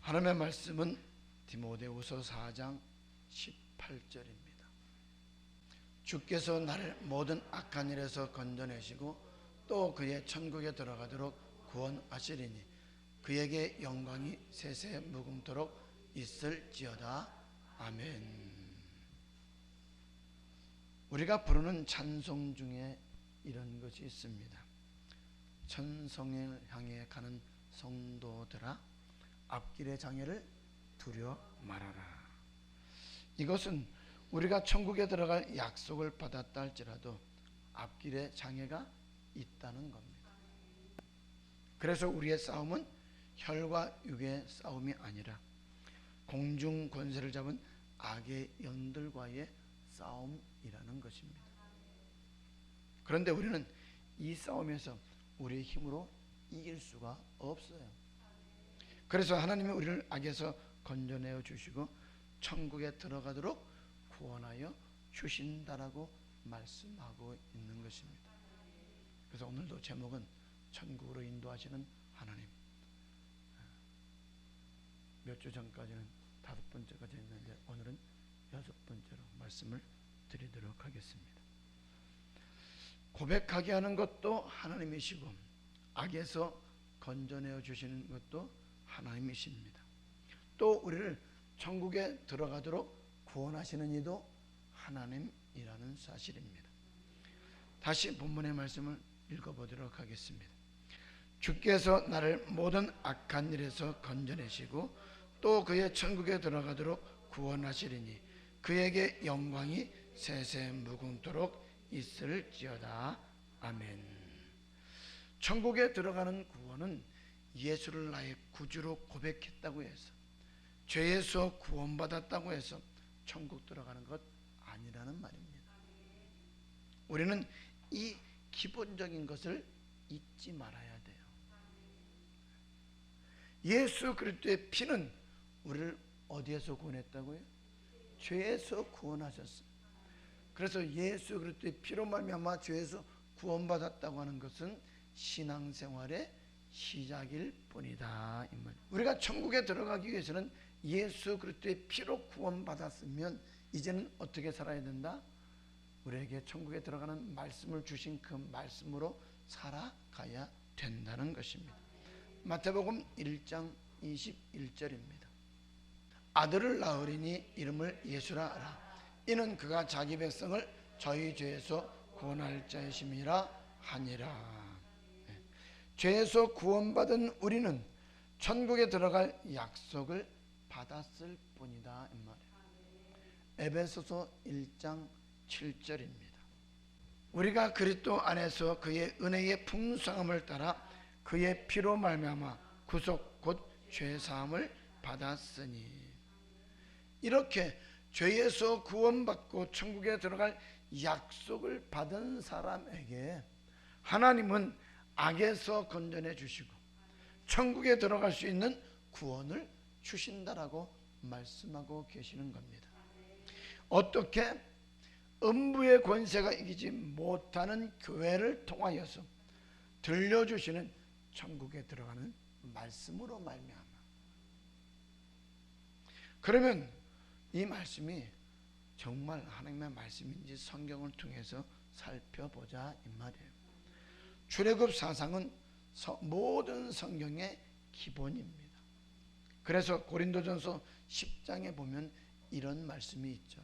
하나님의 말씀은 디모데후서 4장 18절입니다. 주께서 나를 모든 악한 일에서 건져내시고 또 그의 천국에 들어가도록 구원하시리니 그에게 영광이 세세 무궁토록 있을지어다. 아멘. 우리가 부르는 찬송 중에 이런 것이 있습니다. 천성을 향해 가는 성도들아, 앞길의 장애를 두려 말아라. 이것은 우리가 천국에 들어갈 약속을 받았다 할지라도 앞길에 장애가 있다는 겁니다. 그래서 우리의 싸움은 혈과 육의 싸움이 아니라 공중 권세를 잡은 악의 영들과의 싸움이라는 것입니다. 그런데 우리는 이 싸움에서 우리의 힘으로 이길 수가 없어요. 그래서 하나님이 우리를 악에서 건져내어 주시고 천국에 들어가도록 구원하여 주신다라고 말씀하고 있는 것입니다. 그래서 오늘도 제목은 천국으로 인도하시는 하나님. 몇 주 전까지는 5번째까지 했는데 오늘은 6번째로 말씀을 드리도록 하겠습니다. 고백하게 하는 것도 하나님이시고 악에서 건져내어 주시는 것도 하나님이십니다. 또 우리를 천국에 들어가도록 구원하시는 이도 하나님이라는 사실입니다. 다시 본문의 말씀을 읽어보도록 하겠습니다. 주께서 나를 모든 악한 일에서 건져내시고 또 그의 천국에 들어가도록 구원하시리니 그에게 영광이 세세 무궁토록 있을지어다. 아멘. 천국에 들어가는 구원은 예수를 나의 구주로 고백했다고 해서, 죄에서 구원받았다고 해서 천국 들어가는 것 아니라는 말입니다. 우리는 이 기본적인 것을 잊지 말아야 돼요. 예수 그리스도의 피는 우리를 어디에서 구원했다고요? 죄에서 구원하셨어요. 그래서 예수 그리스도의 피로 말미암아 죄에서 구원받았다고 하는 것은 신앙생활의 시작일 뿐이다, 이 말. 우리가 천국에 들어가기 위해서는 예수 그리스도의 피로 구원받았으면 이제는 어떻게 살아야 된다? 우리에게 천국에 들어가는 말씀을 주신 그 말씀으로 살아가야 된다는 것입니다. 마태복음 1장 21절입니다. 아들을 낳으리니 이름을 예수라 하라. 이는 그가 자기 백성을 저희 죄에서 구원할 자이심이라 하니라. 죄에서 구원받은 우리는 천국에 들어갈 약속을 받았을 뿐이다, 이 말이에요. 에베소서 1장 7절입니다. 우리가 그리스도 안에서 그의 은혜의 풍성함을 따라 그의 피로 말미암아 구속 곧 죄사함을 받았으니. 이렇게 죄에서 구원받고 천국에 들어갈 약속을 받은 사람에게 하나님은 악에서 건져내 주시고 천국에 들어갈 수 있는 구원을 주신다라고 말씀하고 계시는 겁니다. 어떻게? 음부의 권세가 이기지 못하는 교회를 통하여서 들려주시는 천국에 들어가는 말씀으로 말미암아. 그러면 이 말씀이 정말 하나님의 말씀인지 성경을 통해서 살펴보자, 이 말이에요. 출애굽 사상은 모든 성경의 기본입니다. 그래서 고린도전서 10장에 보면 이런 말씀이 있죠.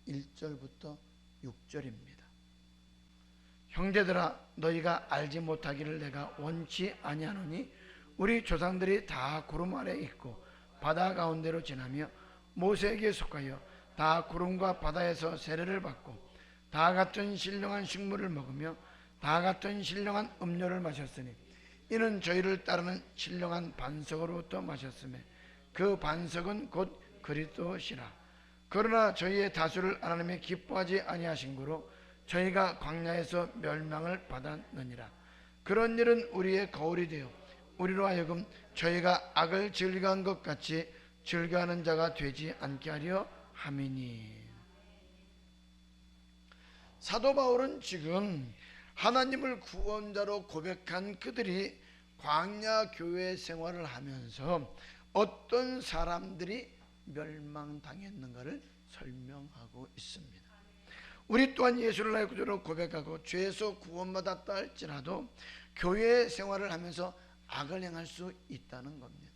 1절부터 6절입니다. 형제들아, 너희가 알지 못하기를 내가 원치 아니하노니 우리 조상들이 다 구름 아래 있고 바다 가운데로 지나며 모세에게 속하여 다 구름과 바다에서 세례를 받고 다 같은 신령한 식물을 먹으며 다 같은 신령한 음료를 마셨으니 이는 저희를 따르는 신령한 반석으로부터 마셨으며 그 반석은 곧 그리스도시라. 그러나 저희의 다수를 하나님이 기뻐하지 아니하신 고로 저희가 광야에서 멸망을 받았느니라. 그런 일은 우리의 거울이 되어 우리로 하여금 저희가 악을 즐겨한 것 같이 즐겨하는 자가 되지 않게 하려 함이니. 사도 바울은 지금 하나님을 구원자로 고백한 그들이 광야 교회 생활을 하면서 어떤 사람들이 멸망당했는가를 설명하고 있습니다. 우리 또한 예수를 나의 구주로 고백하고 죄에서 구원받았다 할지라도 교회 생활을 하면서 악을 행할 수 있다는 겁니다.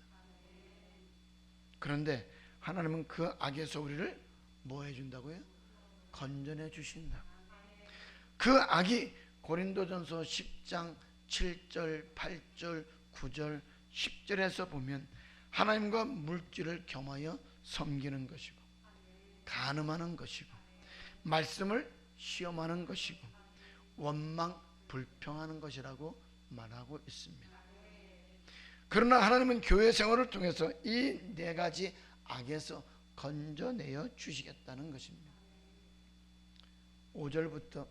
그런데 하나님은 그 악에서 우리를 뭐 해준다고요? 건져내 주신다. 그 악이 고린도전서 10장 7절 8절 9절 10절에서 보면 하나님과 물질을 겸하여 섬기는 것이고, 간음하는 것이고, 말씀을 시험하는 것이고, 원망 불평하는 것이라고 말하고 있습니다. 그러나 하나님은 교회 생활을 통해서 이 네 가지 악에서 건져내어 주시겠다는 것입니다. 5절부터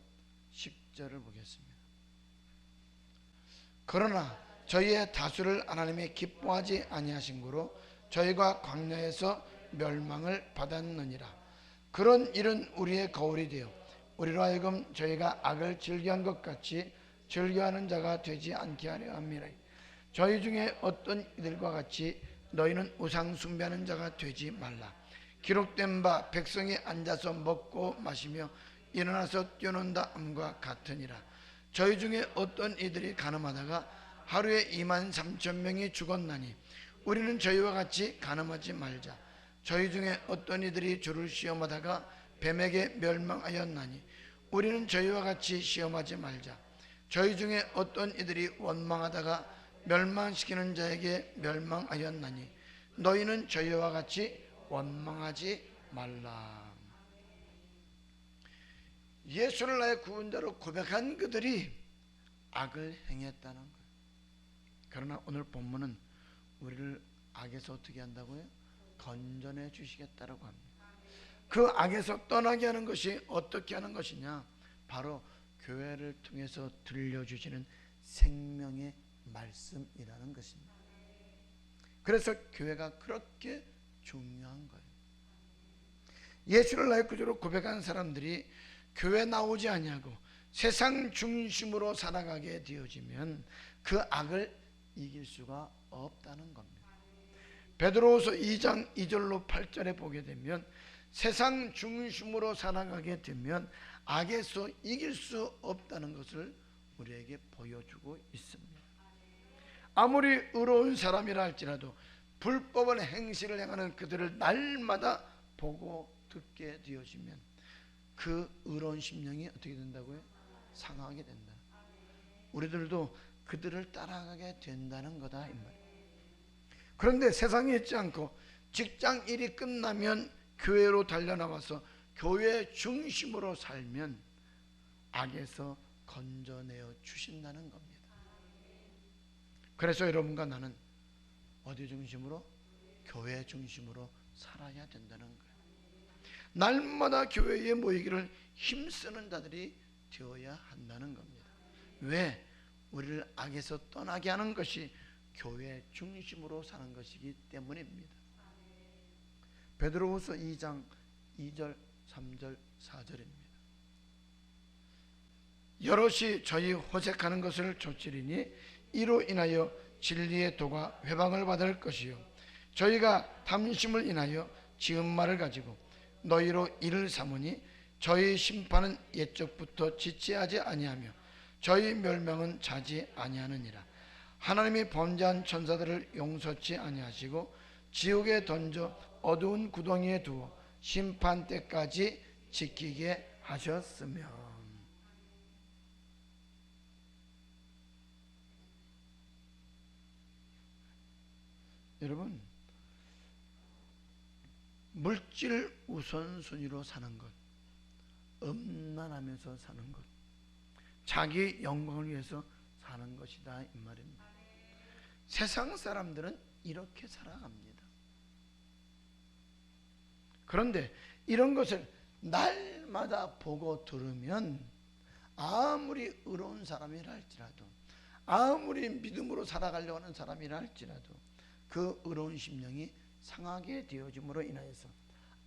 10절을 보겠습니다. 그러나 저희의 다수를 하나님이 기뻐하지 아니하신 고로 저희가 광야에서 멸망을 받았느니라. 그런 일은 우리의 거울이 되어 우리로 하여금 저희가 악을 즐겨한 것 같이 즐겨하는 자가 되지 않게 하려 함이라. 저희 중에 어떤 이들과 같이 너희는 우상 숭배하는 자가 되지 말라. 기록된 바 백성이 앉아서 먹고 마시며 일어나서 뛰어논다 함과 같으니라. 저희 중에 어떤 이들이 간음하다가 하루에 23,000명이 죽었나니 우리는 저희와 같이 간음하지 말자. 저희 중에 어떤 이들이 주를 시험하다가 뱀에게 멸망하였나니 우리는 저희와 같이 시험하지 말자. 저희 중에 어떤 이들이 원망하다가 멸망시키는 자에게 멸망하였나니 너희는 저희와 같이 원망하지 말라. 예수를 나의 구원자로 고백한 그들이 악을 행했다는 거예요. 그러나 오늘 본문은 우리를 악에서 어떻게 한다고요? 건져내 주시겠다라고 합니다. 그 악에서 떠나게 하는 것이 어떻게 하는 것이냐? 바로 교회를 통해서 들려주시는 생명의 말씀이라는 것입니다. 그래서 교회가 그렇게 중요한 거예요. 예수를 나의 구주로 고백한 사람들이 교회 나오지 아니하고 세상 중심으로 살아가게 되어지면 그 악을 이길 수가 없다는 겁니다. 베드로후서 2장 2절로 8절에 보게 되면 세상 중심으로 살아가게 되면 악에서 이길 수 없다는 것을 우리에게 보여주고 있습니다. 아무리 의로운 사람이라 할지라도 불법을 행실을 행하는 그들을 날마다 보고 듣게 되어지면 그 의로운 심령이 어떻게 된다고요? 상하게 된다. 우리들도 그들을 따라가게 된다는 거다 이 말이에요. 그런데 세상에 있지 않고 직장 일이 끝나면 교회로 달려나와서 교회 중심으로 살면 악에서 건져내어 주신다는 겁니다. 그래서 여러분과 나는 어디 중심으로? 교회 중심으로 살아야 된다는 거예요. 날마다 교회에 모이기를 힘쓰는 자들이 되어야 한다는 겁니다. 왜? 우리를 악에서 떠나게 하는 것이 교회 중심으로 사는 것이기 때문입니다. 베드로후서 2장 2절 3절 4절입니다. 여럿이 저희 호색하는 것을 조치리니 이로 인하여 진리의 도가 회방을 받을 것이요 저희가 탐심을 인하여 지은 말을 가지고 너희로 이를 삼으니 저희 심판은 옛적부터 지체하지 아니하며 저희 멸망은 자지 아니하느니라. 하나님이 범죄한 천사들을 용서치 아니하시고 지옥에 던져 어두운 구덩이에 두어 심판 때까지 지키게 하셨으며. 여러분, 물질 우선순위로 사는 것, 음란하면서 사는 것, 자기 영광을 위해서 사는 것이다 이 말입니다. 세상 사람들은 이렇게 살아갑니다. 그런데 이런 것을 날마다 보고 들으면 아무리 의로운 사람이라 할지라도, 아무리 믿음으로 살아가려고 하는 사람이라 할지라도 그 의로운 심령이 상하게 되어짐으로 인하여서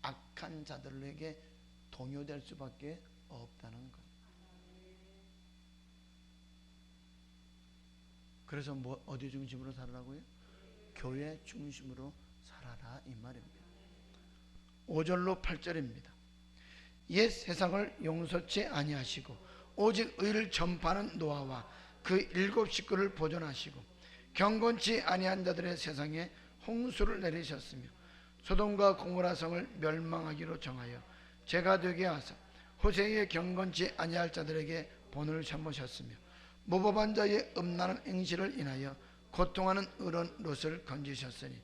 악한 자들에게 동요될 수밖에 없다는 것. 그래서 어디 중심으로 살라고요? 교회 중심으로 살아라 이 말입니다. 5절로 8절입니다. 옛 세상을 용서치 아니하시고 오직 의를 전파하는 노아와 그 7 식구를 보존하시고 경건치 아니한 자들의 세상에 홍수를 내리셨으며 소돔과 고모라 성을 멸망하기로 정하여 죄가 되게 하사 호세의 경건치 아니할 자들에게 본을 삼으셨으며 무법한 자의 음란한 행실을 인하여 고통하는 의로운 롯을 건지셨으니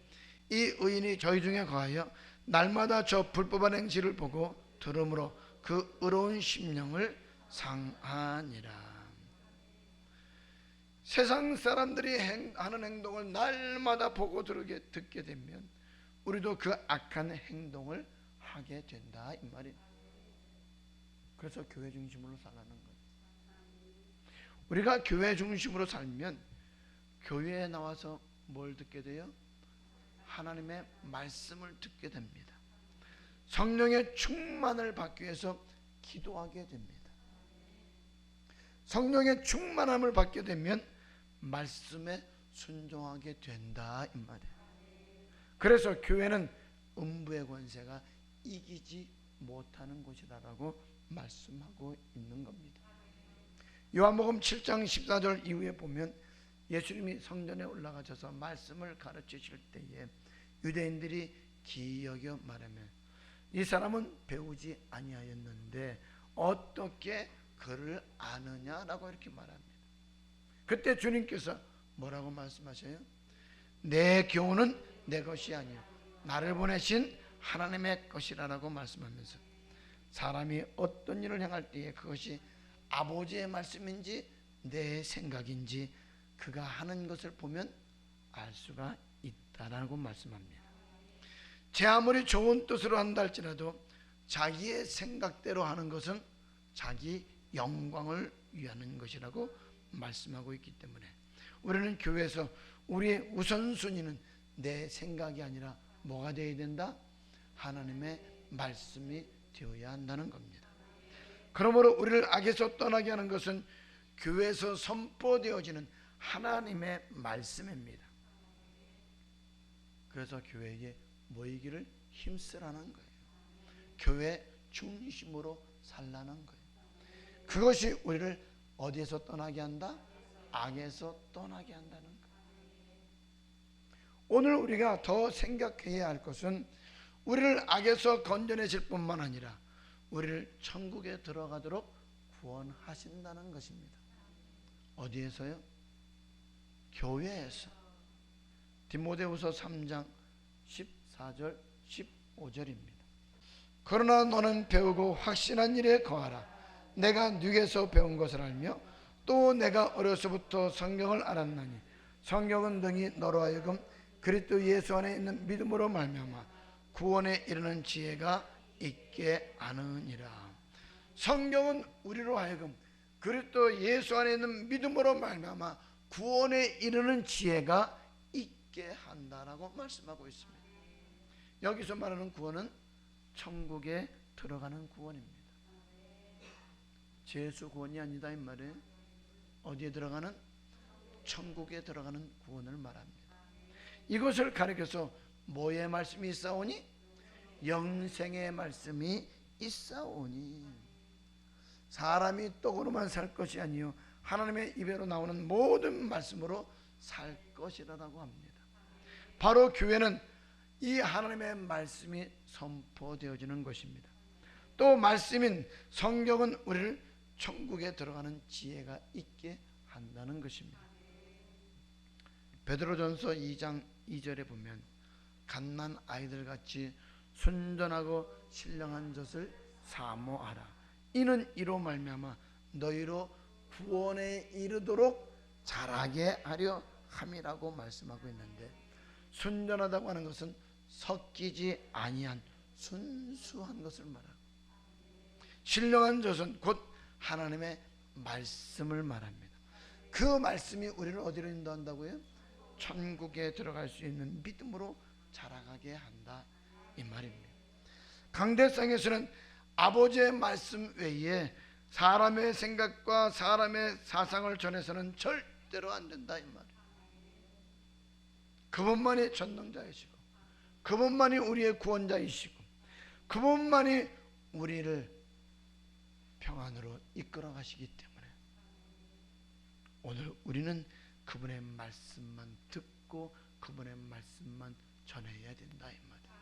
이 의인이 저희 중에 거하여 날마다 저 불법한 행실을 보고 들음으로 그 의로운 심령을 상하니라. 세상 사람들이 하는 행동을 날마다 보고 듣게 되면 우리도 그 악한 행동을 하게 된다 이 말입니다. 그래서 교회 중심으로 살라는 거예요. 우리가 교회 중심으로 살면 교회에 나와서 뭘 듣게 돼요? 하나님의 말씀을 듣게 됩니다. 성령의 충만을 받기 위해서 기도하게 됩니다. 성령의 충만함을 받게 되면 말씀에 순종하게 된다 이 말이에요. 그래서 교회는 음부의 권세가 이기지 못하는 곳이라고 말씀하고 있는 겁니다. 요한복음 7장 14절 이후에 보면 예수님이 성전에 올라가셔서 말씀을 가르치실 때에 유대인들이 기여겨 말하며 이 사람은 배우지 아니하였는데 어떻게 그를 아느냐라고 이렇게 말합니다. 그때 주님께서 뭐라고 말씀하셔요? 내 교훈은 내 것이 아니요 나를 보내신 하나님의 것이라고 말씀하면서 사람이 어떤 일을 행할 때에 그것이 아버지의 말씀인지 내 생각인지 그가 하는 것을 보면 알 수가 있다라고 말씀합니다. 제 아무리 좋은 뜻으로 한다 할지라도 자기의 생각대로 하는 것은 자기 영광을 위하는 것이라고 말씀하고 있기 때문에 우리는 교회에서 우리의 우선순위는 내 생각이 아니라 뭐가 되어야 된다? 하나님의 말씀이 되어야 한다는 겁니다. 그러므로 우리를 악에서 떠나게 하는 것은 교회에서 선포되어지는 하나님의 말씀입니다. 그래서 교회에 모이기를 힘쓰라는 거예요. 교회 중심으로 살라는 거예요. 그것이 우리를 어디에서 떠나게 한다? 악에서 떠나게 한다는 거예요. 오늘 우리가 더 생각해야 할 것은 우리를 악에서 건져내실 뿐만 아니라 우리를 천국에 들어가도록 구원하신다는 것입니다. 어디에서요? 교회에서. 디모데후서 3장 14절 15절입니다. 그러나 너는 배우고 확신한 일에 거하라. 내가 네게서 배운 것을 알며 또 내가 어려서부터 성경을 알았나니 성경은 능히 너로 하여금 그리스도 예수 안에 있는 믿음으로 말미암아 구원에 이르는 지혜가 있게 하느니라. 성경은 우리로 하여금 그리스도 예수 안에 있는 믿음으로 말미암아 구원에 이르는 지혜가 있게 한다라고 말씀하고 있습니다. 여기서 말하는 구원은 천국에 들어가는 구원입니다. 죄수 구원이 아니다 이 말이에요. 어디에 들어가는? 천국에 들어가는 구원을 말합니다. 이것을 가리켜서 뭐의 말씀이 있사오니? 영생의 말씀이 있사오니 사람이 떡으로만 살 것이 아니요 하나님의 입에로 나오는 모든 말씀으로 살 것이라고 합니다. 바로 교회는 이 하나님의 말씀이 선포되어지는 것입니다. 또 말씀인 성경은 우리를 천국에 들어가는 지혜가 있게 한다는 것입니다. 베드로전서 2장 2절에 보면 갓난 아이들같이 순전하고 신령한 젖을 사모하라. 이는 이로 말미암아 너희로 구원에 이르도록 자라게 하려 함이라고 말씀하고 있는데 순전하다고 하는 것은 섞이지 아니한 순수한 것을 말하고 신령한 젖은 곧 하나님의 말씀을 말합니다. 그 말씀이 우리를 어디로 인도한다고요? 천국에 들어갈 수 있는 믿음으로 자라가게 한다 이 말입니다. 강대상에서는 아버지의 말씀 외에 사람의 생각과 사람의 사상을 전해서는 절대로 안 된다 이 말이에요. 그분만이 전능자이시고 그분만이 우리의 구원자이시고 그분만이 우리를 평안으로 이끌어 가시기 때문에 오늘 우리는 그분의 말씀만 듣고 그분의 말씀만 전해야 된다 이 말이에요.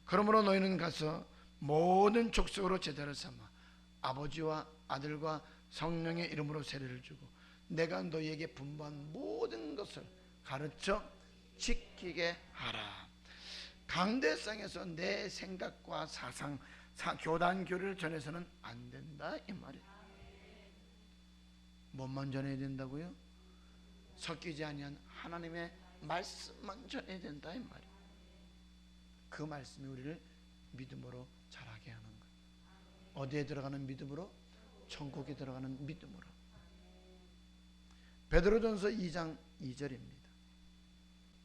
그러므로 너희는 가서 모든 족속으로 제자를 삼아 아버지와 아들과 성령의 이름으로 세례를 주고 내가 너희에게 분부한 모든 것을 가르쳐 지키게 하라. 강대상에서 내 생각과 사상, 교단 교리를 전해서는 안 된다 이 말이에요. 뭐만 전해야 된다고요? 섞이지 아니한 하나님의 말씀만 전해야 된다 이 말이에요. 그 말씀이 우리를 믿음으로 자라게 하는 거예요. 어디에 들어가는 믿음으로? 천국에 들어가는 믿음으로. 베드로전서 2장 2절입니다.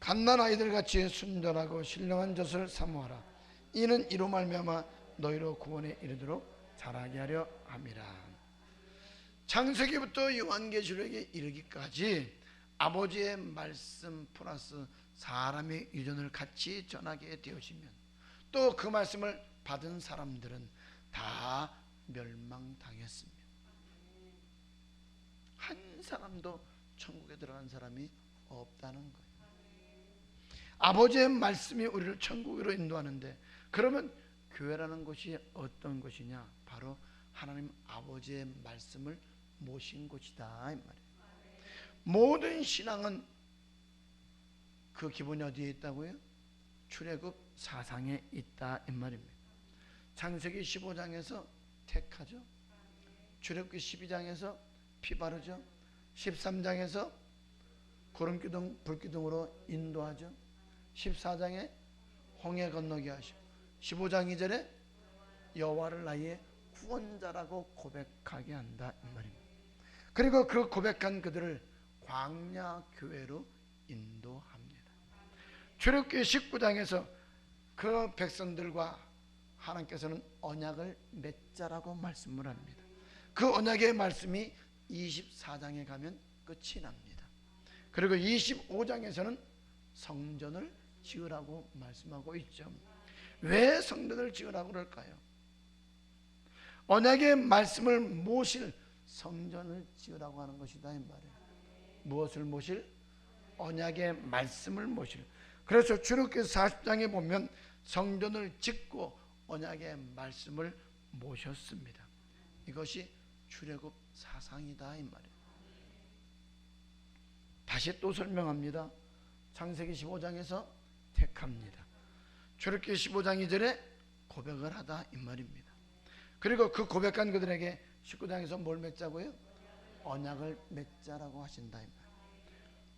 갓난 아이들같이 순전하고 신령한 젖을 사모하라. 이는 이로 말미암아 너희로 구원에 이르도록 자라게 하려 함이라. 창세기부터 요한계시록에 이르기까지 아버지의 말씀 플러스 사람의 유전을 같이 전하게 되어지면 또 그 말씀을 받은 사람들은 다 멸망당했습니다. 한 사람도 천국에 들어간 사람이 없다는 거예요. 아버지의 말씀이 우리를 천국으로 인도하는데 그러면 교회라는 것이 어떤 것이냐? 바로 하나님 아버지의 말씀을 모신 곳이다 이 말이에요. 모든 신앙은 그 기본이 어디에 있다고요? 출애굽 사상에 있다 이 말입니다. 창세기 15장에서 택하죠. 출애굽기 12장에서 피 바르죠. 13장에서 구름기둥 불기둥으로 인도하죠. 14장에 홍해 건너게 하시고 15장 2절에 여호와를 나의 구원자라고 고백하게 한다 이 말입니다. 그리고 그 고백한 그들을 광야 교회로 인도합니다. 출애굽기 19장에서 그 백성들과 하나님께서는 언약을 맺자라고 말씀을 합니다. 그 언약의 말씀이 24장에 가면 끝이 납니다. 그리고 25장에서는 성전을 지으라고 말씀하고 있죠. 왜 성전을 지으라고 그럴까요? 언약의 말씀을 모실 성전을 지으라고 하는 것이다 이 말이에요. 무엇을 모실? 언약의 말씀을 모실. 그래서 출애굽기 40장에 보면 성전을 짓고 언약의 말씀을 모셨습니다. 이것이 출애굽 사상이다 이 말이에요. 다시 또 설명합니다. 창세기 15장에서 택합니다. 출애굽기 15장 2절에 고백을 하다 이 말입니다. 그리고 그 고백한 그들에게 19장에서 뭘 맺자고요? 언약을 맺자라고 하신다 이 말.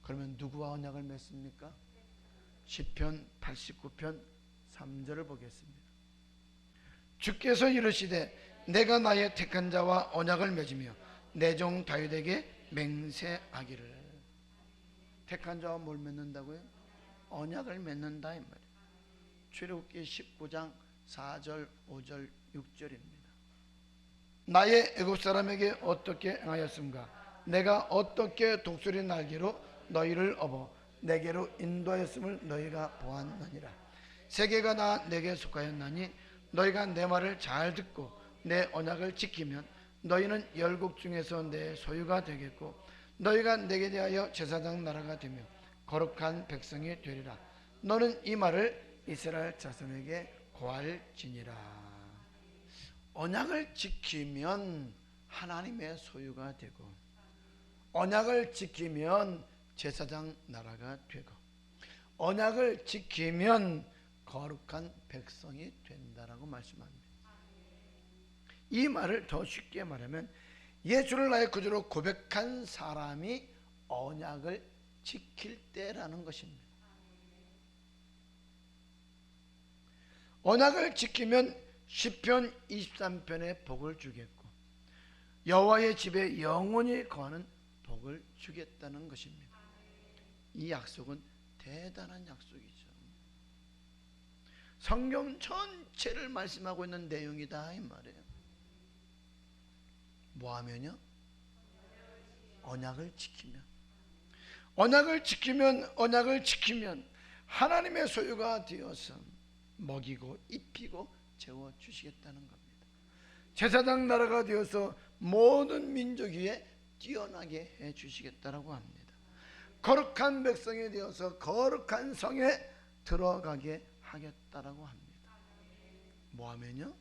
그러면 누구와 언약을 맺습니까? 시편 89편 3절을 보겠습니다. 주께서 이르시되 내가 나의 택한 자와 언약을 맺으며 내 종 다윗에게 맹세하기를. 택한 자와 뭘 맺는다고요? 언약을 맺는다 이 말이에요. 출애굽기 19장 4절 5절 6절입니다. 나의 애굽 사람에게 어떻게 행하였음가? 내가 어떻게 독수리 날개로 너희를 업어 내게로 인도하였음을 너희가 보았느니라. 세계가 다 내게 속하였나니 너희가 내 말을 잘 듣고 내 언약을 지키면 너희는 열국 중에서 내 소유가 되겠고 너희가 내게 대하여 제사장 나라가 되며 거룩한 백성이 되리라. 너는 이 말을 이스라엘 자손에게 고할지니라. 언약을 지키면 하나님의 소유가 되고 언약을 지키면 제사장 나라가 되고 언약을 지키면 거룩한 백성이 된다라고 말씀합니다. 이 말을 더 쉽게 말하면 예수를 나의 구주로 고백한 사람이 언약을 지킬 때라는 것입니다. 언약을 지키면 시편 23편의 복을 주겠고 여호와의 집에 영원히 거하는 복을 주겠다는 것입니다. 이 약속은 대단한 약속이죠. 성경 전체를 말씀하고 있는 내용이다 이 말이에요. 뭐 하면요? 언약을 지키면 하나님의 소유가 되어서 먹이고 입히고 재워주시겠다는 겁니다. 제사장 나라가 되어서 모든 민족 위에 뛰어나게 해주시겠다라고 합니다. 거룩한 백성이 되어서 거룩한 성에 들어가게 하겠다라고 합니다. 뭐하면요?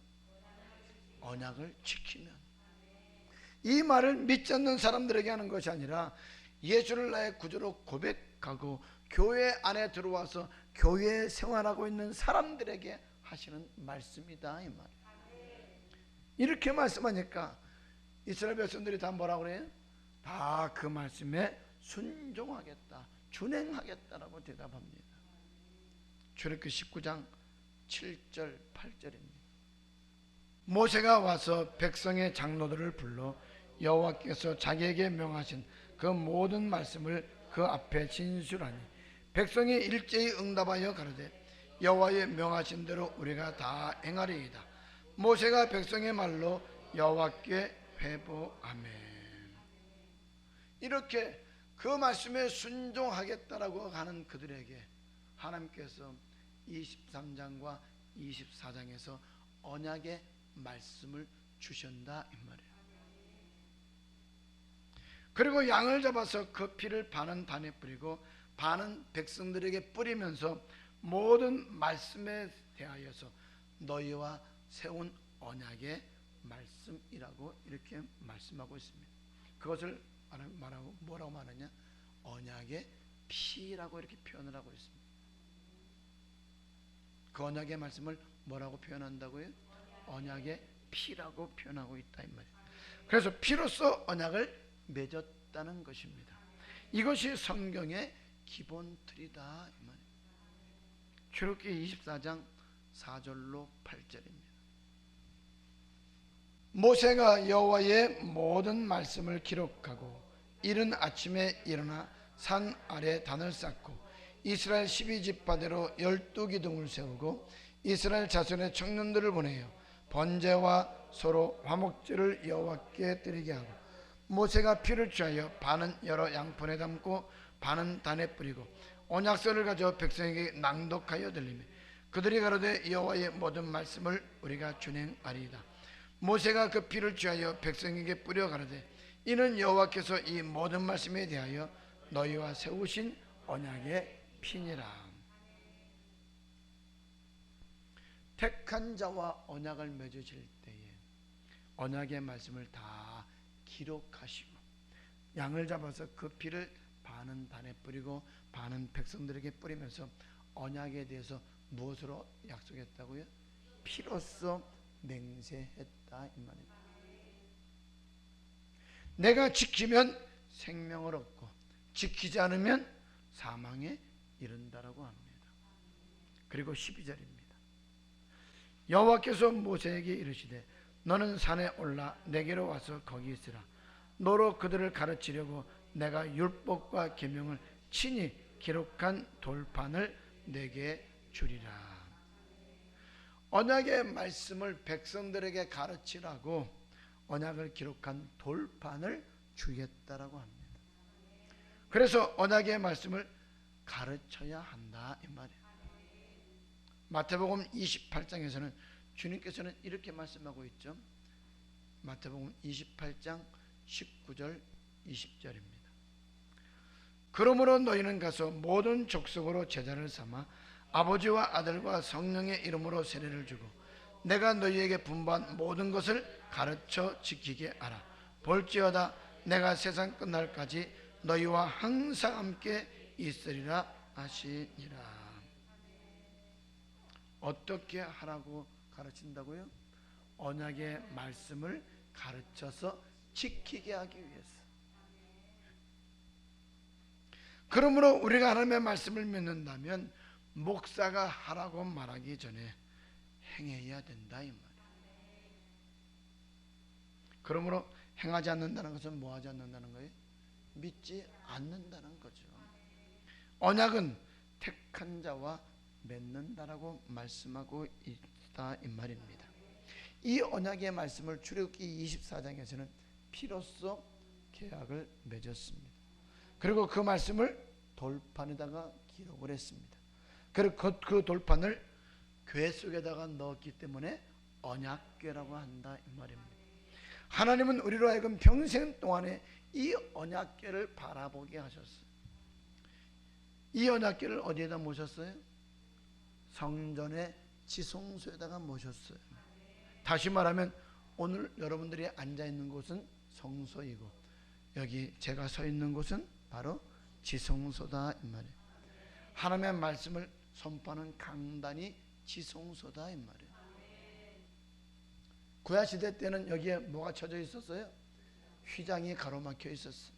언약을 지키면. 이 말을 믿지 않는 사람들에게 하는 것이 아니라 예수를 나의 구주로 고백하고 교회 안에 들어와서 교회에 생활하고 있는 사람들에게 하시는 말씀이다, 이 말. 이렇게 말씀하니까 이스라엘 백성들이 다 뭐라고 그래요? 다 그 말씀에 순종하겠다, 준행하겠다라고 대답합니다. 출애굽기 19장 7절 8절입니다. 모세가 와서 백성의 장로들을 불러 여호와께서 자기에게 명하신 그 모든 말씀을 그 앞에 진술하니 백성이 일제히 응답하여 가로되 여호와의 명하신 대로 우리가 다 행하리이다. 모세가 백성의 말로 여호와께 회복하매. 이렇게 그 말씀에 순종하겠다라고 하는 그들에게 하나님께서 23장과 24장에서 언약의 말씀을 주신다, 이 말이에요. 그리고 양을 잡아서 그 피를 반은 단에 뿌리고 반은 백성들에게 뿌리면서 모든 말씀에 대하여서 너희와 세운 언약의 말씀이라고 이렇게 말씀하고 있습니다. 그것을 말하고 뭐라고 말하냐? 언약의 피라고 이렇게 표현을 하고 있습니다. 그 언약의 말씀을 뭐라고 표현한다고요? 언약의 피라고 표현하고 있다, 이 말이에요. 그래서 피로써 언약을 맺었다는 것입니다. 이것이 성경의 기본 틀이다, 이 말이에요. 출애굽기 24장 4절로 8절입니다. 모세가 여호와의 모든 말씀을 기록하고 이른 아침에 일어나 산 아래 단을 쌓고 이스라엘 12지파대로 12기둥을 세우고 이스라엘 자손의 청년들을 보내어 번제와 소로 화목제를 여호와께 드리게 하고 모세가 피를 취하여 반은 여러 양푼에 담고 반은 단에 뿌리고 언약서를 가져 백성에게 낭독하여 들리며 그들이 가로되 여호와의 모든 말씀을 우리가 준행하리이다. 모세가 그 피를 취하여 백성에게 뿌려 가로되 이는 여호와께서 이 모든 말씀에 대하여 너희와 세우신 언약의 피니라. 택한 자와 언약을 맺으실 때에 언약의 말씀을 다 기록하시고 양을 잡아서 그 피를 반은 단에 뿌리고 반은 백성들에게 뿌리면서 언약에 대해서 무엇으로 약속했다고요? 피로써 맹세했다, 이 말입니다. 내가 지키면 생명을 얻고 지키지 않으면 사망에 이른다라고 합니다. 그리고 12절입니다. 여호와께서 모세에게 이르시되 너는 산에 올라 내게로 와서 거기 있으라. 너로 그들을 가르치려고 내가 율법과 계명을 친히 기록한 돌판을 내게 주리라. 언약의 말씀을 백성들에게 가르치라고 언약을 기록한 돌판을 주겠다라고 합니다. 그래서 언약의 말씀을 가르쳐야 한다, 이 말이에요. 마태복음 28장에서는 주님께서는 이렇게 말씀하고 있죠. 마태복음 28장 19절 20절입니다. 그러므로 너희는 가서 모든 족속으로 제자를 삼아 아버지와 아들과 성령의 이름으로 세례를 주고 내가 너희에게 분부한 모든 것을 가르쳐 지키게 하라. 볼지어다 내가 세상 끝날까지 너희와 항상 함께 있으리라 하시니라. 어떻게 하라고 가르친다고요? 언약의 말씀을 가르쳐서 지키게 하기 위해서. 그러므로 우리가 하나님의 말씀을 믿는다면 목사가 하라고 말하기 전에 행해야 된다, 이 말이에요. 그러므로 행하지 않는다는 것은 뭐 하지 않는다는 거예요? 믿지 않는다는 거죠. 언약은 택한 자와 맺는다라고 말씀하고 있다, 이 말입니다. 이 언약의 말씀을 출애굽기 24장에서는 피로써 계약을 맺었습니다. 그리고 그 말씀을 돌판에다가 기록을 했습니다. 그리고 그 돌판을 교회 속에다가 넣었기 때문에 언약궤라고 한다 이 말입니다. 하나님은 우리로 하여금 평생 동안에 이 언약궤를 바라보게 하셨어요. 이 언약궤를 어디에다 모셨어요? 성전의 지성소에다가 모셨어요. 다시 말하면 오늘 여러분들이 앉아있는 곳은 성소이고 여기 제가 서 있는 곳은 바로 지성소다 이 말이에요. 하나님의 말씀을 선포하는 강단이 지성소다 이 말이에요. 구약시대 때는 여기에 뭐가 쳐져 있었어요? 휘장이 가로막혀 있었어요.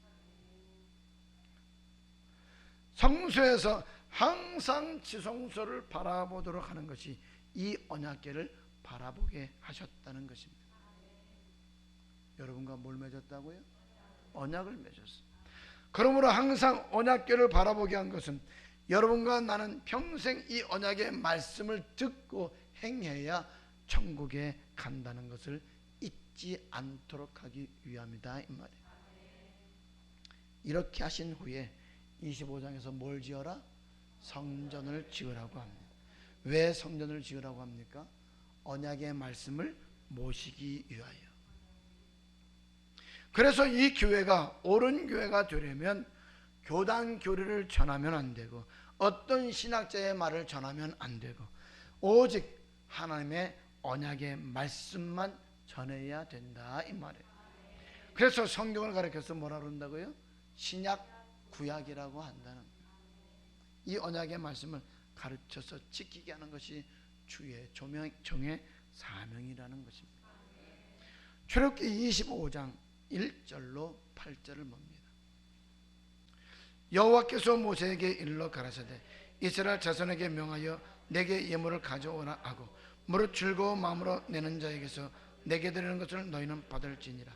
성소에서 항상 지성소를 바라보도록 하는 것이 이 언약궤를 바라보게 하셨다는 것입니다. 여러분과 뭘 맺었다고요? 언약을 맺었어요. 그러므로 항상 언약궤를 바라보게 한 것은 여러분과 나는 평생 이 언약의 말씀을 듣고 행해야 천국에 간다는 것을 잊지 않도록 하기 위함이다 이 말이에요. 이렇게 하신 후에 25장에서 뭘 지어라? 성전을 지으라고 합니다. 왜 성전을 지으라고 합니까? 언약의 말씀을 모시기 위하여. 그래서 이 교회가 옳은 교회가 되려면 교단 교리를 전하면 안 되고 어떤 신학자의 말을 전하면 안 되고 오직 하나님의 언약의 말씀만 전해야 된다 이 말이에요. 그래서 성경을 가르쳐서 뭐라 그런다고요? 신약 구약이라고 한다는 거예요. 이 언약의 말씀을 가르쳐서 지키게 하는 것이 주의 종의 사명이라는 것입니다. 출애굽기 25장 1절로 8절을 봅니다. 여호와께서 모세에게 일러 가라사대 이스라엘 자손에게 명하여 내게 예물을 가져오라 하고 무릇 즐거운 마음으로 내는 자에게서 내게 드리는 것을 너희는 받을지니라.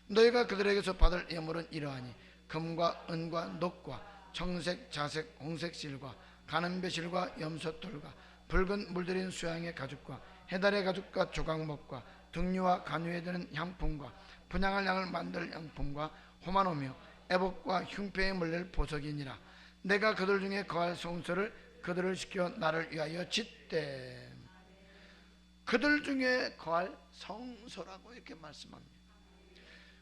너희가 그들에게서 받을 예물은 이러하니 금과 은과 녹과 청색, 자색, 홍색 실과 가는 배실과 염소털과 붉은 물들인 수양의 가죽과 해달의 가죽과 조각목과 등류와 간유에 드는 향품과 분향할 양을 만들 양품과 호마노며 애복과 흉패에 물릴 보석이니라. 내가 그들 중에 거할 성소를 그들을 시켜 나를 위하여 짓되. 그들 중에 거할 성소라고 이렇게 말씀합니다.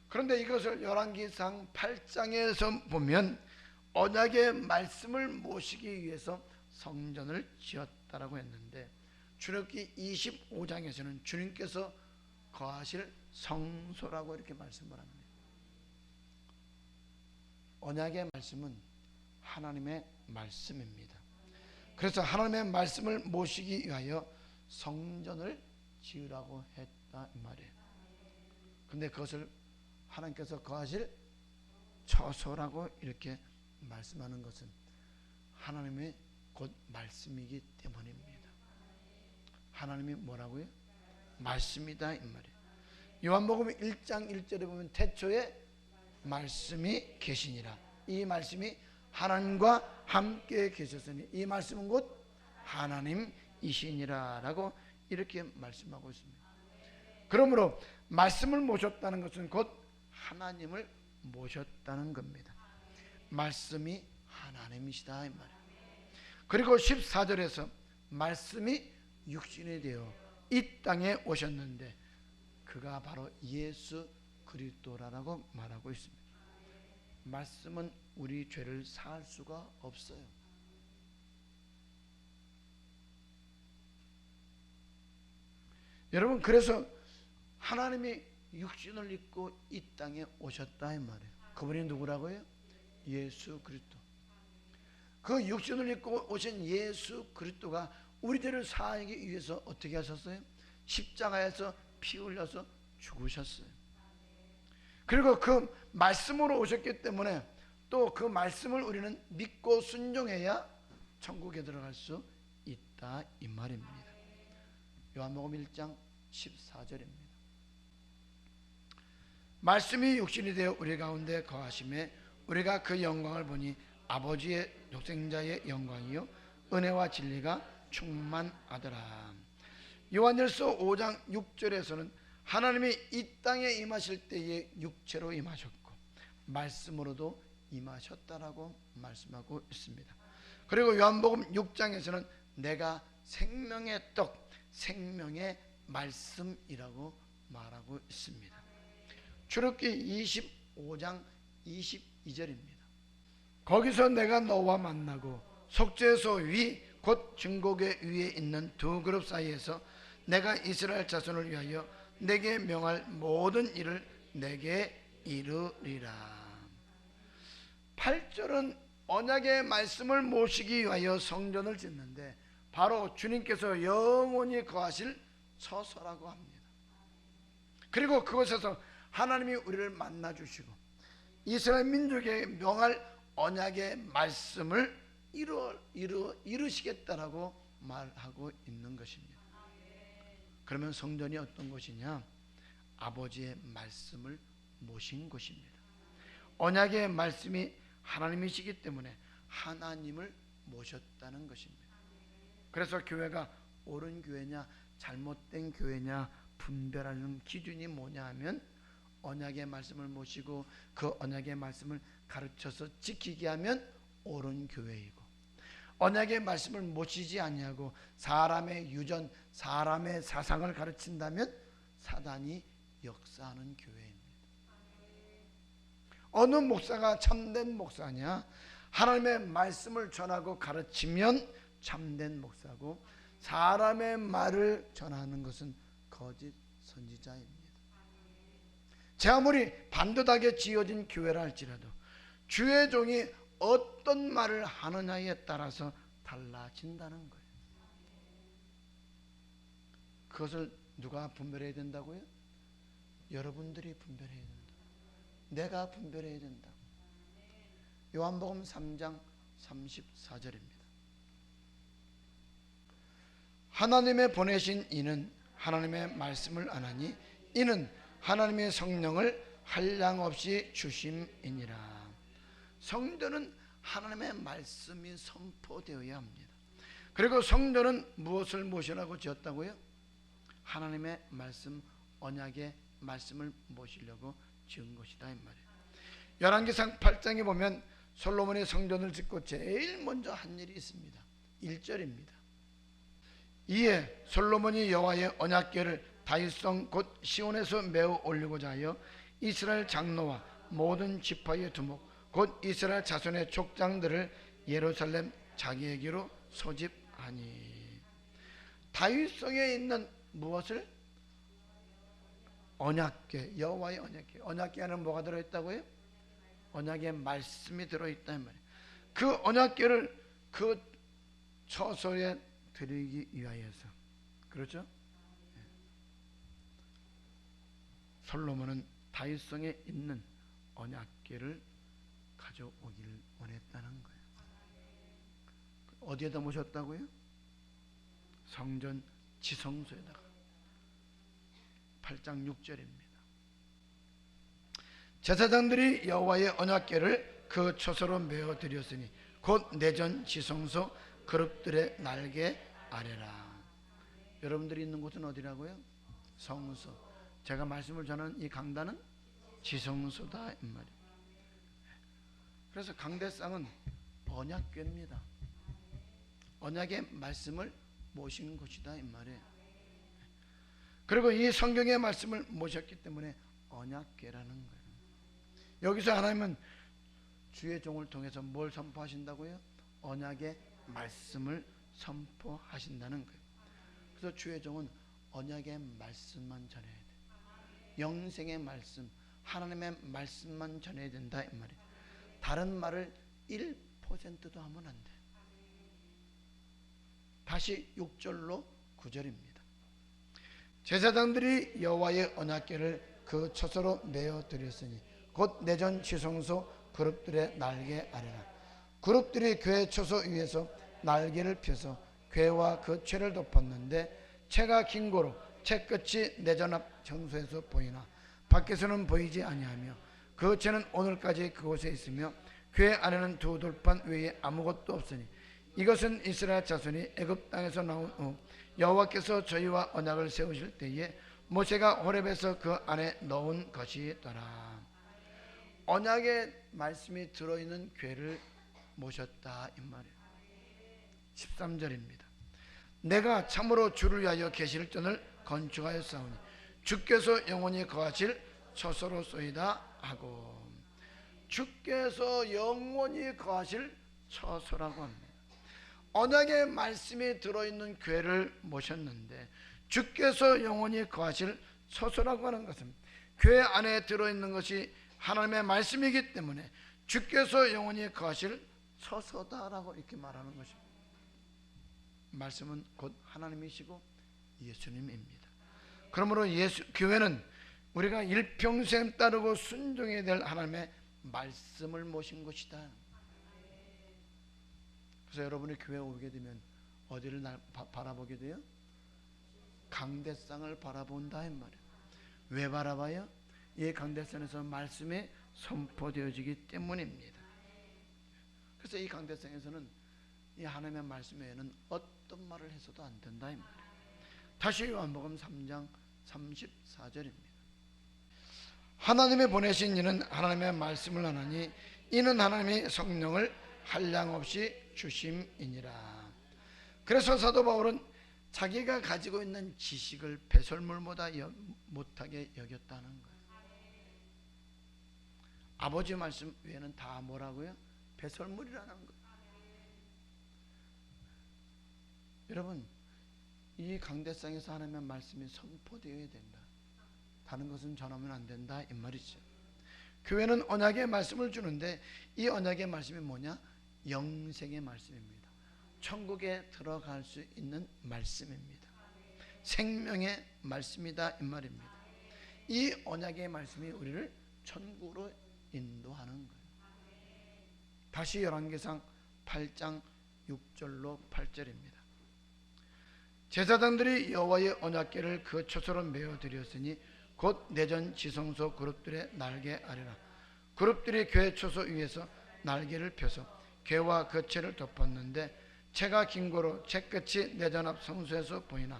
그런데 이것을 열왕기상 8장에서 보면 언약의 말씀을 모시기 위해서 성전을 지었다라고 했는데 출애굽기 25장에서는 주님께서 거하실 성소라고 이렇게 말씀을 합니다. 언약의 말씀은 하나님의 말씀입니다. 그래서 하나님의 말씀을 모시기 위하여 성전을 지으라고 했다 이 말이에요. 근데 그것을 하나님께서 거하실 처소라고 이렇게 말씀하는 것은 하나님의 곧 말씀이기 때문입니다. 하나님이 뭐라고요? 말씀이다 이 말이에요. 요한복음 1장 1절에 보면 태초에 말씀이 계시니라. 이 말씀이 하나님과 함께 계셨으니 이 말씀은 곧 하나님이시니라 라고 이렇게 말씀하고 있습니다. 그러므로 말씀을 모셨다는 것은 곧 하나님을 모셨다는 겁니다. 말씀이 하나님이시다 이 말이에요. 그리고 14절에서 말씀이 육신이 되어 이 땅에 오셨는데 그가 바로 예수 그리스도라고 말하고 있습니다. 말씀은 우리 죄를 사할 수가 없어요. 여러분 그래서 하나님이 육신을 입고 이 땅에 오셨다 이 말이에요. 그분이 누구라고요? 예수 그리스도. 그 육신을 입고 오신 예수 그리스도가 우리들을 사하기 위해서 어떻게 하셨어요? 십자가에서 피 흘려서 죽으셨어요. 그리고 그 말씀으로 오셨기 때문에 또 그 말씀을 우리는 믿고 순종해야 천국에 들어갈 수 있다 이 말입니다. 요한복음 1장 14절입니다. 말씀이 육신이 되어 우리 가운데 거하심에 우리가 그 영광을 보니 아버지의 독생자의 영광이요 은혜와 진리가 충만하더라. 요한일서 5장 6절에서는 하나님이 이 땅에 임하실 때에 육체로 임하셨고 말씀으로도 임하셨다라고 말씀하고 있습니다. 그리고 요한복음 6장에서는 내가 생명의 떡, 생명의 말씀이라고 말하고 있습니다. 출애굽기 25장 22절입니다. 거기서 내가 너와 만나고 속죄소 위 곧 증거궤 위에 있는 두 그룹 사이에서 내가 이스라엘 자손을 위하여 내게 명할 모든 일을 내게 이루리라. 8절은 언약의 말씀을 모시기 위하여 성전을 짓는데 바로 주님께서 영원히 거하실 처소라고 합니다. 그리고 그곳에서 하나님이 우리를 만나 주시고 이스라엘 민족에게 명할 언약의 말씀을 이루시겠다라고 말하고 있는 것입니다. 그러면 성전이 어떤 곳이냐? 아버지의 말씀을 모신 곳입니다. 언약의 말씀이 하나님이시기 때문에 하나님을 모셨다는 것입니다. 그래서 교회가 옳은 교회냐 잘못된 교회냐 분별하는 기준이 뭐냐 하면 언약의 말씀을 모시고 그 언약의 말씀을 가르쳐서 지키게 하면 옳은 교회이고, 언약의 말씀을 모시지 아니하고 사람의 유전, 사람의 사상을 가르친다면 사단이 역사하는 교회입니다. 어느 목사가 참된 목사냐? 하나님의 말씀을 전하고 가르치면 참된 목사고, 사람의 말을 전하는 것은 거짓 선지자입니다. 제 아무리 반듯하게 지어진 교회라 할지라도 주의 종이 어떤 말을 하느냐에 따라서 달라진다는 거예요. 그것을 누가 분별해야 된다고요? 여러분들이 분별해야 된다. 내가 분별해야 된다. 요한복음 3장 34절입니다. 하나님의 보내신 이는 하나님의 말씀을 안 하니 이는 하나님의 성령을 한량없이 주심이니라. 성전은 하나님의 말씀이 선포되어야 합니다. 그리고 성전은 무엇을 모시라고 지었다고요? 하나님의 말씀, 언약의 말씀을 모시려고 지은 것이다 이 말이에요. 열왕기상 8장에 보면 솔로몬이 성전을 짓고 제일 먼저 한 일이 있습니다. 1절입니다. 이에 솔로몬이 여호와의 언약궤를 다윗성 곧 시온에서 메어 올리고자 하여 이스라엘 장로와 모든 지파의 두목 곧 이스라엘 자손의 족장들을 예루살렘 자기에게로 소집하니. 다윗성에 있는 무엇을? 언약궤, 여호와의 언약궤. 언약궤 안에 뭐가 들어있다고요? 언약의 말씀이 들어있단 말이에요. 그 언약궤를 그 처소에 드리기 위하여서, 그렇죠? 솔로몬은 다윗성에 있는 언약궤를 가져오기를 원했다는 거예요. 어디에다 모셨다고요? 성전 지성소에다가. 8장 6절입니다. 제사장들이 여호와의 언약궤를 그 처소로 메어 드렸으니 곧 내전 지성소 그룹들의 날개 아래라. 여러분들이 있는 곳은 어디라고요? 성소. 제가 말씀을 전하는 이 강단은 지성소다 이 말이에요. 그래서 강대상은 언약궤입니다. 언약의 말씀을 모신 곳이다 이 말이에요. 그리고 이 성경의 말씀을 모셨기 때문에 언약궤라는 거예요. 여기서 하나님은 주의 종을 통해서 뭘 선포하신다고요? 언약의 말씀을 선포하신다는 거예요. 그래서 주의 종은 언약의 말씀만 전해야 돼. 영생의 말씀, 하나님의 말씀만 전해야 된다 이 말이에요. 다른 말을 1%도 하면 안 돼. 다시 6절로 9절입니다. 제사장들이 여호와의 언약궤를 그 처소로 메어 드렸으니 곧 내전 지성소 그룹들의 날개 아래라. 그룹들이 궤 처소 위에서 날개를 펴서 궤와 그 채를 덮었는데 채가 긴 고로 채 끝이 내전 앞 정소에서 보이나 밖에서는 보이지 아니하며 그 채는 오늘까지 그곳에 있으며 궤 안에는 두 돌판 외에 아무것도 없으니 이것은 이스라엘 자손이 애굽 땅에서 나온 후 여호와께서 저희와 언약을 세우실 때에 모세가 호렙에서 그 안에 넣은 것이더라. 언약의 말씀이 들어있는 궤를 모셨다 이 말이에요. 13절입니다. 내가 참으로 주를 위하여 계실 전을 건축하였사오니 주께서 영원히 거하실 처소로소이다 하고, 주께서 영원히 거하실 처소라고 합니다. 언약의 말씀이 들어있는 교회를 모셨는데 주께서 영원히 거하실 처소라고 하는 것은 교회 안에 들어있는 것이 하나님의 말씀이기 때문에 주께서 영원히 거하실 처소다라고 이렇게 말하는 것입니다. 말씀은 곧 하나님이시고 예수님입니다. 그러므로 교회는 우리가 일평생 따르고 순종해야 될 하나님의 말씀을 모신 것이다. 그래서 여러분이 교회에 오게 되면 어디를 바라보게 돼요? 강대상을 바라본다 이 말이에요. 왜 바라봐요? 이 강대상에서 말씀이 선포되어지기 때문입니다. 그래서 이 강대상에서는 이 하나님의 말씀 외에는 어떤 말을 해서도 안 된다 이 말이에요. 다시 요한복음 3장 34절입니다. 하나님이 보내신 이는 하나님의 말씀을 하나니 이는 하나님이 성령을 한량없이 주심이니라. 그래서 사도 바울은 자기가 가지고 있는 지식을 배설물보다 못하게 여겼다는 거예요. 아버지 말씀 외에는 다 뭐라고요? 배설물이라는 거예요. 여러분, 이 강대상에서 하나님의 말씀이 선포되어야 된다. 다른 것은 전하면 안 된다 이 말이죠. 교회는 언약의 말씀을 주는데 이 언약의 말씀이 뭐냐? 영생의 말씀입니다. 천국에 들어갈 수 있는 말씀입니다. 생명의 말씀이다 이 말입니다. 이 언약의 말씀이 우리를 천국으로 인도하는 거예요. 다시 열왕기상 8장 6절로 8절입니다. 제사장들이 여호와의 언약궤를 그 처소로 메어 드렸으니 곧 내전 지성소 그룹들의 날개 아래라. 그룹들이 궤 처소 위에서 날개를 펴서 궤와 그 채를 덮었는데 채가 긴 고로 채 끝이 내전 앞 성소에서 보이나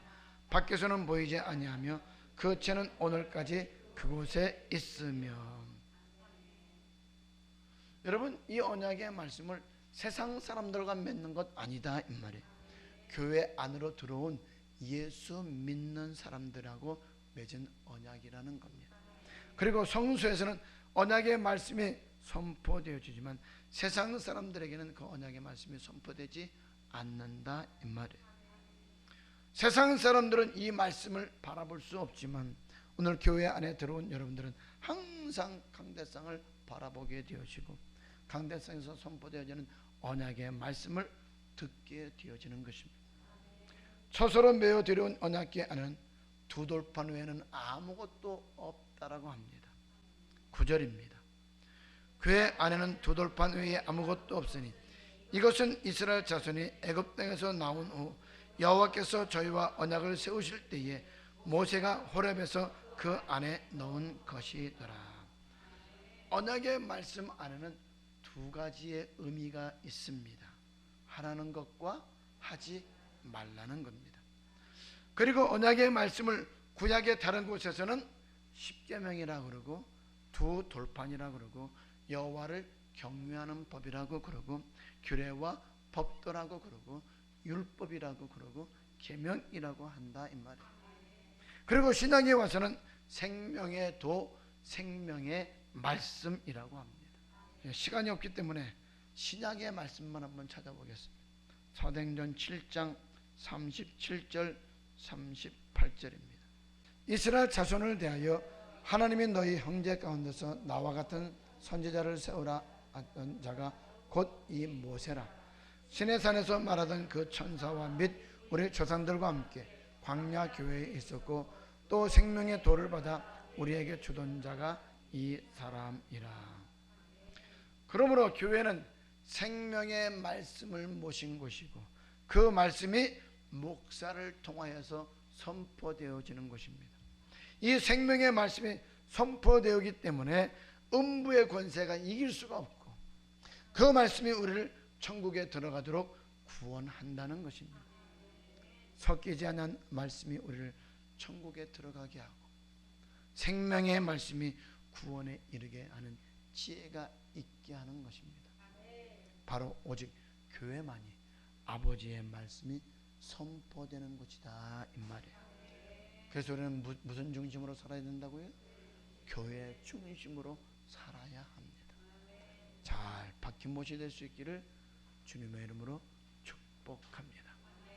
밖에서는 보이지 아니하며 그 채는 오늘까지 그곳에 있으며. 여러분, 이 언약의 말씀을 세상 사람들과 맺는 것 아니다 이 말이에요. 교회 안으로 들어온 예수 믿는 사람들하고 맺은 언약이라는 겁니다. 그리고 성소에서는 언약의 말씀이 선포되어지지만 세상 사람들에게는 그 언약의 말씀이 선포되지 않는다 이 말이에요. 세상 사람들은 이 말씀을 바라볼 수 없지만 오늘 교회 안에 들어온 여러분들은 항상 강대상을 바라보게 되어지고 강대상에서 선포되어지는 언약의 말씀을 듣게 되어지는 것입니다. 처소로 메어 들여온 언약궤 안에는 두 돌판 외에는 아무것도 없다라고 합니다. 9절입니다. 궤 안에는 두 돌판 외에 아무것도 없으니 이것은 이스라엘 자손이 애굽 땅에서 나온 후 여호와께서 저희와 언약을 세우실 때에 모세가 호렙에서 그 안에 넣은 것이더라. 언약의 말씀 안에는 두 가지의 의미가 있습니다. 하라는 것과 하지 말라는 겁니다. 그리고 언약의 말씀을 구약의 다른 곳에서는 십계명이라고 그러고 두 돌판이라고 그러고 여호와를 경외하는 법이라고 그러고 규례와 법도라고 그러고 율법이라고 그러고 계명이라고 한다 이 말이에요. 그리고 신약에 와서는 생명의 도, 생명의 말씀이라고 합니다. 시간이 없기 때문에 신약의 말씀만 한번 찾아보겠습니다. 사도행전 7장 37절 38절입니다. 이스라엘 자손을 대하여 하나님이 너희 형제 가운데서 나와 같은 선지자를 세우라 하던 자가 곧 이 모세라. 시내산에서 말하던 그 천사와 및 우리 조상들과 함께 광야 교회에 있었고 또 생명의 도를 받아 우리에게 주던 자가 이 사람이라. 그러므로 교회는 생명의 말씀을 모신 곳이고 그 말씀이 목사를 통하여서 선포되어지는 것입니다. 이 생명의 말씀이 선포되었기 때문에 음부의 권세가 이길 수가 없고 그 말씀이 우리를 천국에 들어가도록 구원한다는 것입니다. 섞이지 않은 말씀이 우리를 천국에 들어가게 하고 생명의 말씀이 구원에 이르게 하는 지혜가 있게 하는 것입니다. 바로 오직 교회만이 아버지의 말씀이 선포되는 곳이다 이 말이에요. 그래서 우리는 무슨 중심으로 살아야 된다고요? 교회 중심으로 살아야 합니다. 잘 박힌 못이 될 수 있기를 주님의 이름으로 축복합니다.